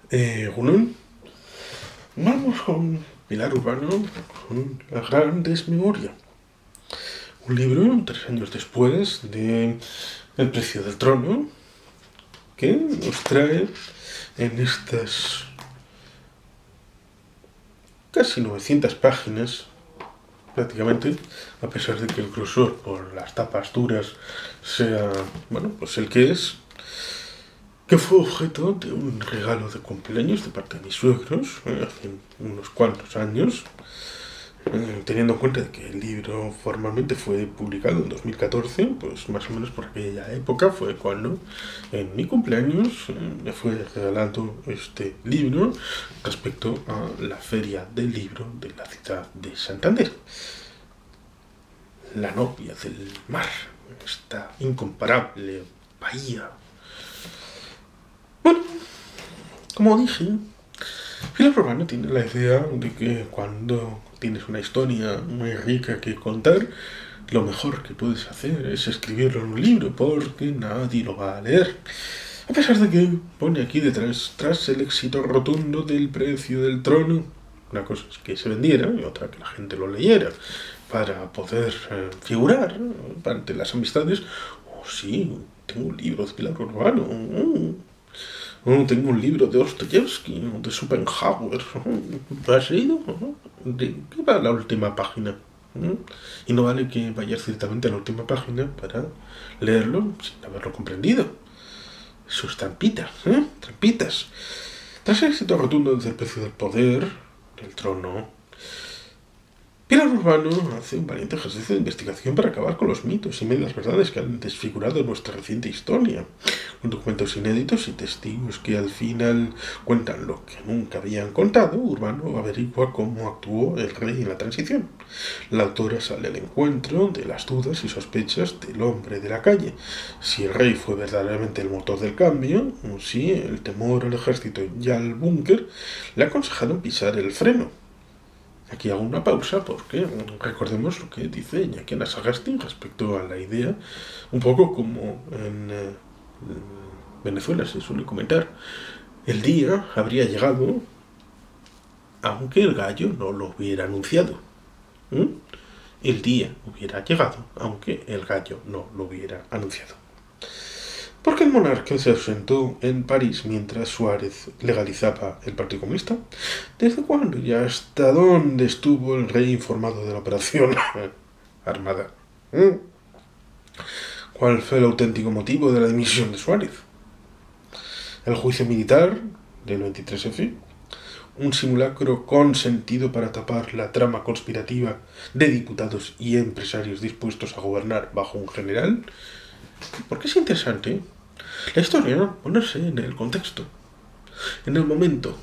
Gunón, vamos con Pilar Urbano, con La Gran Desmemoria. Un libro 3 años después de El Precio del Trono, que nos trae en estas casi 900 páginas, prácticamente, a pesar de que el grosor por las tapas duras sea, bueno, pues el que fue objeto de un regalo de cumpleaños de parte de mis suegros hace unos cuantos años, teniendo en cuenta que el libro formalmente fue publicado en 2014, pues más o menos por aquella época fue cuando en mi cumpleaños me fue regalando este libro respecto a la feria del libro de la ciudad de Santander. La novia del mar, esta incomparable bahía. Bueno, como dije, Pilar Urbano tiene la idea de que cuando tienes una historia muy rica que contar, lo mejor que puedes hacer es escribirlo en un libro, porque nadie lo va a leer. A pesar de que pone aquí detrás, tras el éxito rotundo del Precio del Trono, una cosa es que se vendiera y otra que la gente lo leyera, para poder figurar ante las amistades. Oh, sí, tengo un libro de Pilar Urbano. Tengo un libro de Dostoyevsky, de Schopenhauer. ¿Has leído? ¿De qué va la última página? Y no vale que vayas directamente a la última página para leerlo sin haberlo comprendido. Sus trampitas, trampitas. Tras el éxito rotundo del Precio del Poder, del Trono, Pilar Urbano hace un valiente ejercicio de investigación para acabar con los mitos y medias verdades que han desfigurado nuestra reciente historia, con documentos inéditos y testigos que al final cuentan lo que nunca habían contado. Urbano averigua cómo actuó el rey en la transición. La autora sale al encuentro de las dudas y sospechas del hombre de la calle, si el rey fue verdaderamente el motor del cambio, o si el temor al ejército y al búnker le aconsejaron pisar el freno. Aquí hago una pausa porque recordemos lo que dice Iñaki Anasagasti respecto a la idea, un poco como en Venezuela se suele comentar. El día habría llegado aunque el gallo no lo hubiera anunciado. El día hubiera llegado aunque el gallo no lo hubiera anunciado. ¿Por qué el monarca se ausentó en París mientras Suárez legalizaba el Partido Comunista? ¿Desde cuándo y hasta dónde estuvo el rey informado de la operación armada? ¿Cuál fue el auténtico motivo de la dimisión de Suárez? ¿El juicio militar del 23F? ¿Un simulacro consentido para tapar la trama conspirativa de diputados y empresarios dispuestos a gobernar bajo un general? Porque es interesante la historia, ponerse en el contexto, en el momento,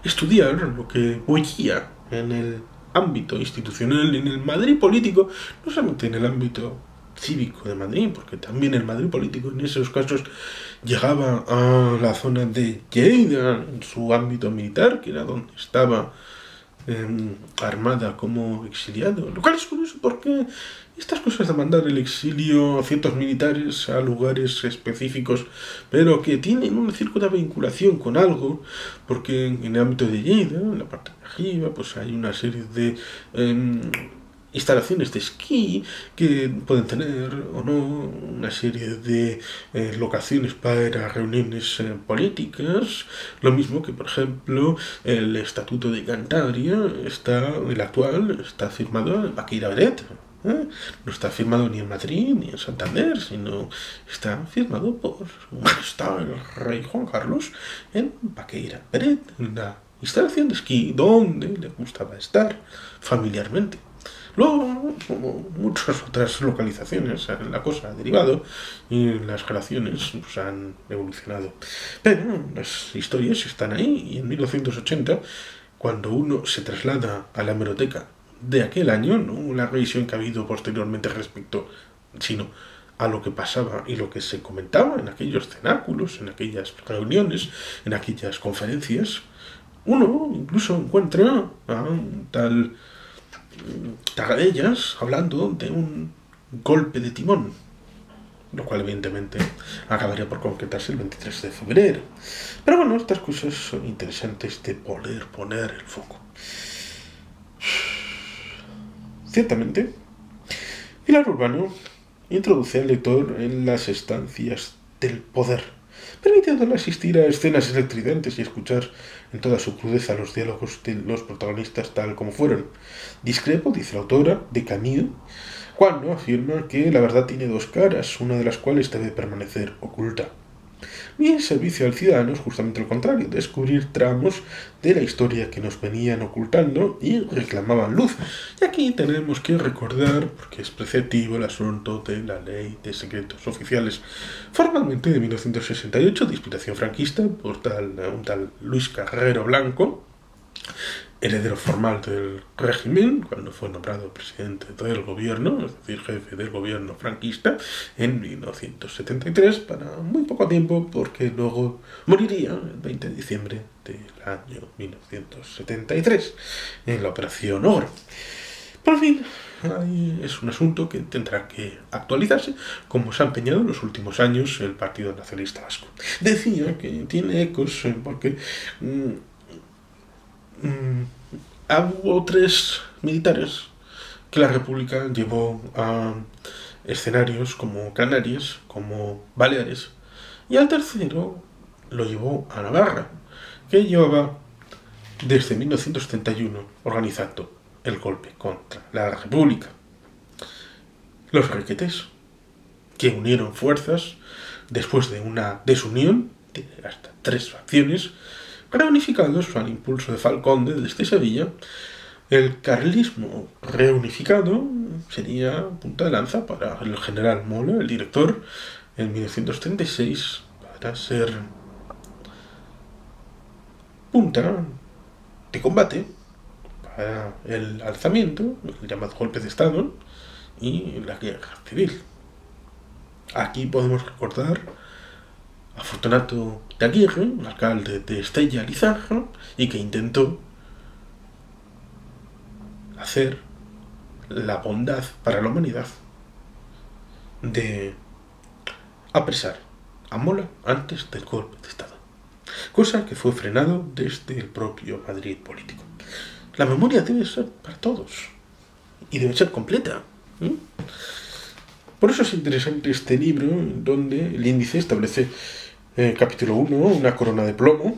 estudiar lo que bullía en el ámbito institucional, en el Madrid político, no solamente en el ámbito cívico de Madrid, porque también el Madrid político en esos casos llegaba a la zona de Lleida, en su ámbito militar, que era donde estaba armada como exiliado, lo cual es curioso porque estas cosas de mandar el exilio a ciertos militares a lugares específicos, pero que tienen una cierta vinculación con algo, porque en el ámbito de Lleida, en la parte de arriba, pues hay una serie de instalaciones de esquí que pueden tener o no una serie de locaciones para reuniones políticas, lo mismo que por ejemplo el Estatuto de Cantabria el actual está firmado en Baqueira Beret. No está firmado ni en Madrid ni en Santander, sino está firmado por el rey Juan Carlos en Baqueira Beret, en la instalación de esquí donde le gustaba estar familiarmente. Luego, como muchas otras localizaciones, la cosa ha derivado y las relaciones pues, han evolucionado. Pero las historias están ahí y en 1980, cuando uno se traslada a la hemeroteca de aquel año, no la revisión que ha habido posteriormente respecto, sino a lo que pasaba y lo que se comentaba en aquellos cenáculos, en aquellas reuniones, en aquellas conferencias, uno incluso encuentra a un tal Tarradellas hablando de un golpe de timón. lo cual evidentemente acabaría por concretarse el 23 de febrero. Pero bueno, estas cosas son interesantes de poder poner el foco. Ciertamente, Pilar Urbano introduce al lector en las estancias del poder, permitiéndole asistir a escenas electrizantes y escuchar en toda su crudeza los diálogos de los protagonistas tal como fueron. Discrepo, dice la autora, de Camus, cuando afirma que la verdad tiene dos caras, una de las cuales debe permanecer oculta. Mi servicio al ciudadano es justamente lo contrario, descubrir tramos de la historia que nos venían ocultando y reclamaban luz. Y aquí tenemos que recordar, porque es preceptivo, el asunto de la Ley de Secretos Oficiales, formalmente de 1968, de inspiración franquista, por un tal Luis Carrero Blanco, heredero formal del régimen, cuando fue nombrado presidente del gobierno, es decir, jefe del gobierno franquista, en 1973, para muy poco tiempo, porque luego moriría el 20 de diciembre del año 1973, en la Operación Ogro. Por fin, ahí es un asunto que tendrá que actualizarse, como se ha empeñado en los últimos años el Partido Nacionalista Vasco. Decía que tiene ecos porque hubo 3 militares que la República llevó a escenarios como Canarias, como Baleares, y al tercero lo llevó a Navarra, que llevaba desde 1971 organizando el golpe contra la República. Los requetés, que unieron fuerzas después de una desunión de hasta 3 facciones, reunificados al impulso de Falconde desde Sevilla. El carlismo reunificado sería punta de lanza para el general Mola, el director, en 1936, para ser punta de combate para el alzamiento, el llamado golpe de Estado, y la guerra civil. Aquí podemos recordar a Fortunato de Aguirre, alcalde de Estella Lizarra, y que intentó hacer la bondad para la humanidad de apresar a Mola antes del golpe de Estado, cosa que fue frenado desde el propio Madrid político. La memoria debe ser para todos y debe ser completa. Por eso es interesante este libro, donde el índice establece capítulo 1, una corona de plomo.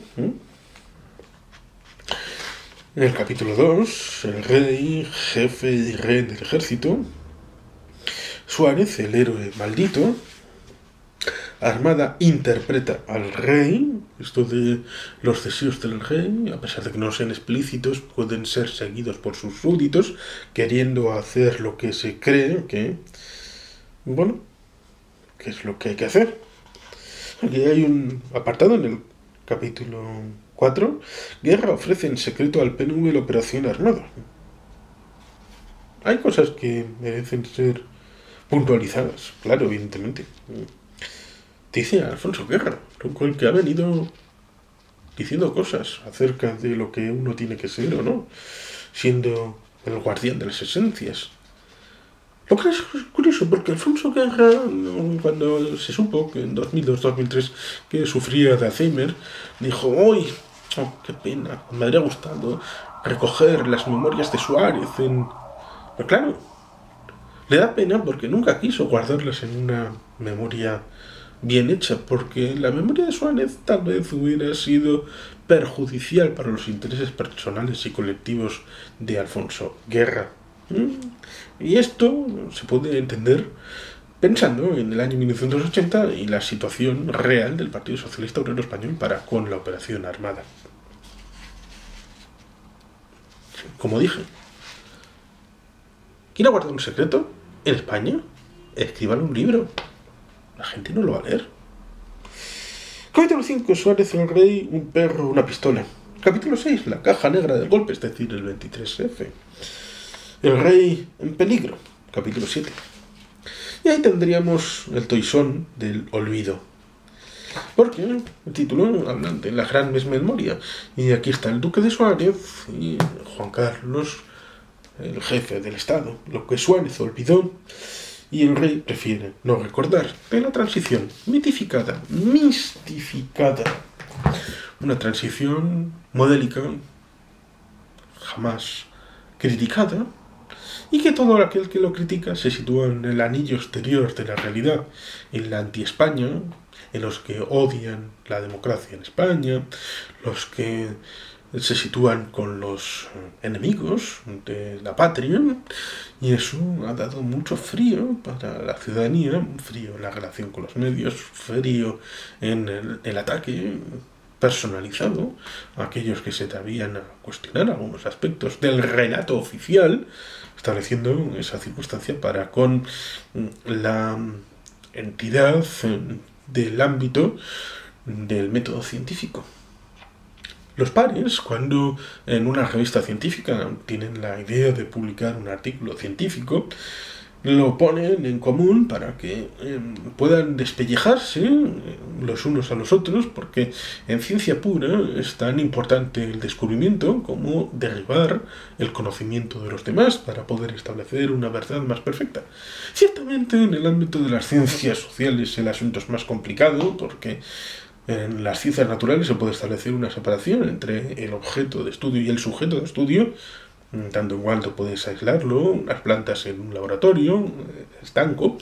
En el capítulo 2, el rey, jefe y rey del ejército. Suárez, el héroe maldito. Armada interpreta al rey. Esto de los deseos del rey, a pesar de que no sean explícitos, pueden ser seguidos por sus súbditos, queriendo hacer lo que se cree que, bueno, que es lo que hay que hacer. Aquí hay un apartado en el capítulo 4. Guerra ofrece en secreto al PNV la operación armada. Hay cosas que merecen ser puntualizadas, claro, evidentemente. Dice Alfonso Guerra, el que ha venido diciendo cosas acerca de lo que uno tiene que ser o no, siendo el guardián de las esencias. Lo que es curioso, porque Alfonso Guerra, cuando se supo que en 2002-2003 que sufría de Alzheimer, dijo: ¡Uy! Oh, qué pena, me habría gustado recoger las memorias de Suárez en... Pero claro, le da pena porque nunca quiso guardarlas en una memoria bien hecha, porque la memoria de Suárez tal vez hubiera sido perjudicial para los intereses personales y colectivos de Alfonso Guerra. Y esto se puede entender pensando en el año 1980 y la situación real del Partido Socialista Obrero Español para con la operación armada. Como dije, ¿quiere guardar un secreto en España? Escriban un libro. La gente no lo va a leer. Capítulo 5. Suárez el rey, un perro, una pistola. Capítulo 6. La caja negra del golpe, es decir, el 23F. El rey en peligro. Capítulo 7. Y ahí tendríamos el toisón del olvido. Porque el título habla de la gran memoria. Y aquí está el duque de Suárez y Juan Carlos, el jefe del Estado. Lo que Suárez olvidó y el rey prefiere no recordar de la transición mitificada, mistificada. Una transición modélica, jamás criticada, y que todo aquel que lo critica se sitúa en el anillo exterior de la realidad, en la anti-España, en los que odian la democracia en España, los que se sitúan con los enemigos de la patria, y eso ha dado mucho frío para la ciudadanía, frío en la relación con los medios, frío en el ataque personalizado a aquellos que se atrevían a cuestionar algunos aspectos del relato oficial, estableciendo esa circunstancia para con la entidad del ámbito del método científico. Los pares, cuando en una revista científica tienen la idea de publicar un artículo científico, lo ponen en común para que puedan despellejarse los unos a los otros, porque en ciencia pura es tan importante el descubrimiento como derribar el conocimiento de los demás para poder establecer una verdad más perfecta. Ciertamente en el ámbito de las ciencias sociales el asunto es más complicado, porque en las ciencias naturales se puede establecer una separación entre el objeto de estudio y el sujeto de estudio, tanto igual tú puedes aislarlo, las plantas en un laboratorio, estanco,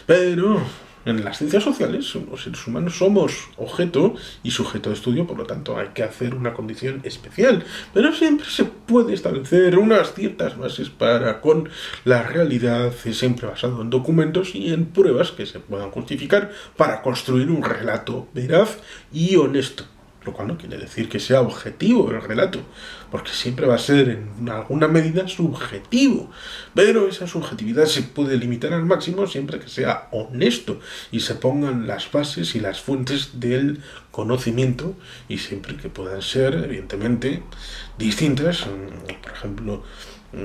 pero en las ciencias sociales los seres humanos somos objeto y sujeto de estudio, por lo tanto hay que hacer una condición especial, pero siempre se puede establecer unas ciertas bases para con la realidad, siempre basado en documentos y en pruebas que se puedan justificar para construir un relato veraz y honesto. Lo cual no quiere decir que sea objetivo el relato, porque siempre va a ser en alguna medida subjetivo, pero esa subjetividad se puede limitar al máximo siempre que sea honesto y se pongan las bases y las fuentes del conocimiento, y siempre que puedan ser, evidentemente, distintas. Por ejemplo,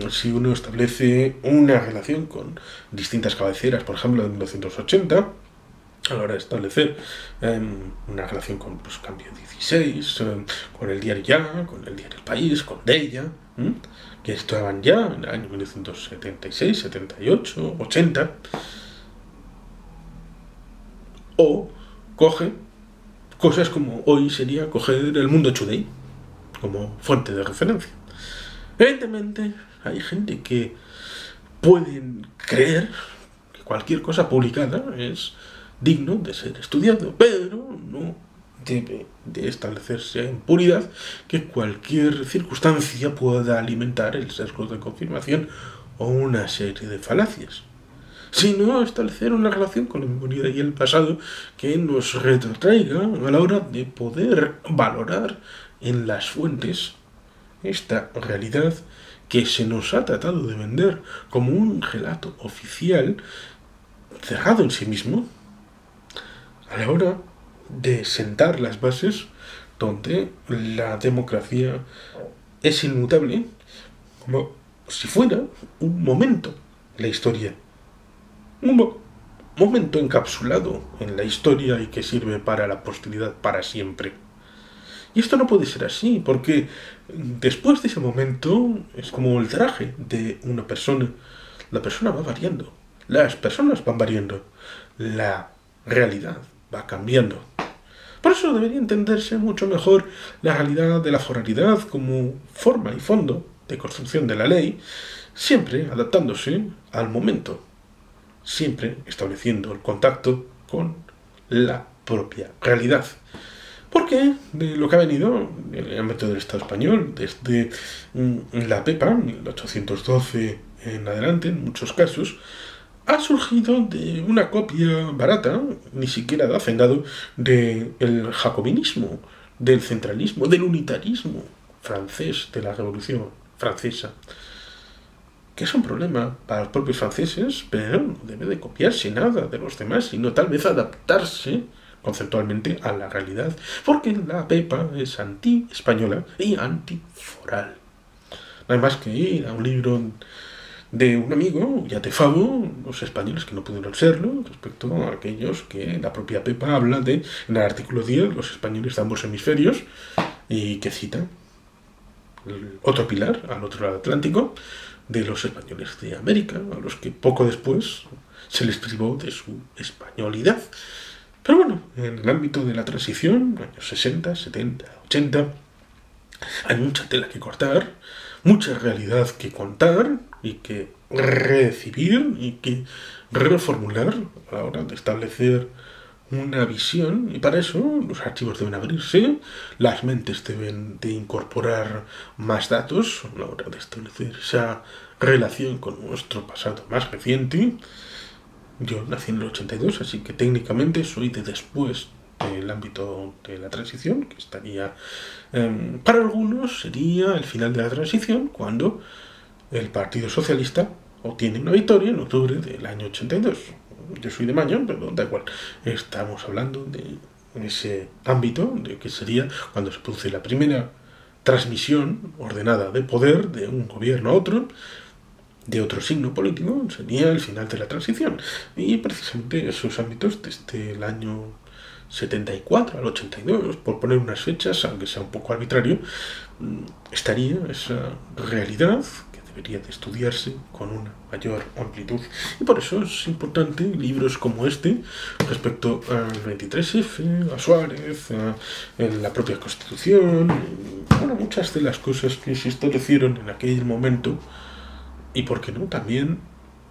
si uno establece una relación con distintas cabeceras, por ejemplo, de 1980, a la hora de establecer una relación con Cambio 16, con el diario Ya, con el diario El País, con Deia, que estaban ya en el año 1976, 78, 80, o coge cosas como hoy sería coger el Mundo Today como fuente de referencia. Evidentemente hay gente que pueden creer que cualquier cosa publicada es digno de ser estudiado, pero no debe de establecerse en puridad que cualquier circunstancia pueda alimentar el sesgo de confirmación o una serie de falacias, sino establecer una relación con la memoria y el pasado que nos retrotraiga a la hora de poder valorar en las fuentes esta realidad que se nos ha tratado de vender como un relato oficial cerrado en sí mismo, a la hora de sentar las bases donde la democracia es inmutable, como si fuera un momento en la historia, un momento encapsulado en la historia y que sirve para la posteridad para siempre. Y esto no puede ser así, porque después de ese momento es como el traje de una persona. La persona va variando, las personas van variando, la realidad va cambiando. Por eso debería entenderse mucho mejor la realidad de la foralidad como forma y fondo de construcción de la ley, siempre adaptándose al momento, siempre estableciendo el contacto con la propia realidad. Porque de lo que ha venido en el ámbito del Estado español, desde la PEPA, 1812 en adelante, en muchos casos, ha surgido de una copia barata, ni siquiera de hacendado, del jacobinismo, del centralismo, del unitarismo francés, de la Revolución Francesa, que es un problema para los propios franceses, pero no debe de copiarse nada de los demás, sino tal vez adaptarse conceptualmente a la realidad, porque la PEPA es anti-española y antiforal. No hay más que ir a un libro de un amigo, Yatefabo, los españoles que no pudieron serlo, respecto a aquellos que la propia PEPA habla de, en el artículo 10, los españoles de ambos hemisferios, y que cita el otro pilar, al otro lado del Atlántico, de los españoles de América, a los que poco después se les privó de su españolidad. Pero bueno, en el ámbito de la transición, años 60, 70, 80, hay mucha tela que cortar, mucha realidad que contar y que recibir y que reformular a la hora de establecer una visión, y para eso los archivos deben abrirse, las mentes deben de incorporar más datos a la hora de establecer esa relación con nuestro pasado más reciente. Yo nací en el 82, así que técnicamente soy de después del ámbito de la transición, que estaría, para algunos sería el final de la transición, cuando el Partido Socialista obtiene una victoria en octubre del año 82. Yo soy de mayo, pero da igual. Estamos hablando de ese ámbito, de que sería cuando se produce la primera transmisión ordenada de poder de un gobierno a otro, de otro signo político, sería el final de la transición. Y precisamente esos ámbitos, desde el año 74 al 82, por poner unas fechas, aunque sea un poco arbitrario, estaría esa realidad que debería de estudiarse con una mayor amplitud. Y por eso es importante libros como este, respecto al 23F, a Suárez, a la propia Constitución, bueno, muchas de las cosas que se establecieron en aquel momento. Y por qué no, también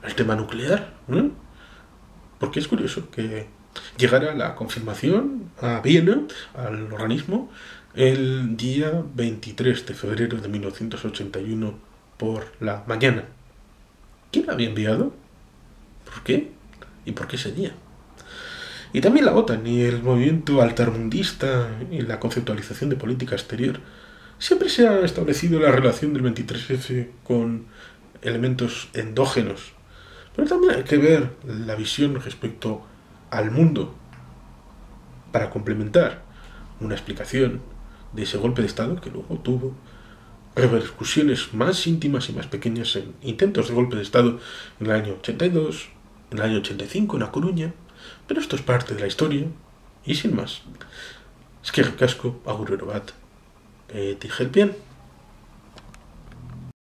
el tema nuclear, ¿no? Porque es curioso que llegara la confirmación a Viena, al organismo, el día 23 de febrero de 1981 por la mañana. ¿Quién la había enviado? ¿Por qué? ¿Y por qué ese día? Y también la OTAN y el movimiento altermundista y la conceptualización de política exterior. Siempre se ha establecido la relación del 23F con elementos endógenos, pero también hay que ver la visión respecto al mundo para complementar una explicación de ese golpe de Estado que luego tuvo repercusiones más íntimas y más pequeñas en intentos de golpe de Estado en el año 82, en el año 85 en La Coruña. Pero esto es parte de la historia y sin más. Eskerrik asko, agur ero bat, beti helpien.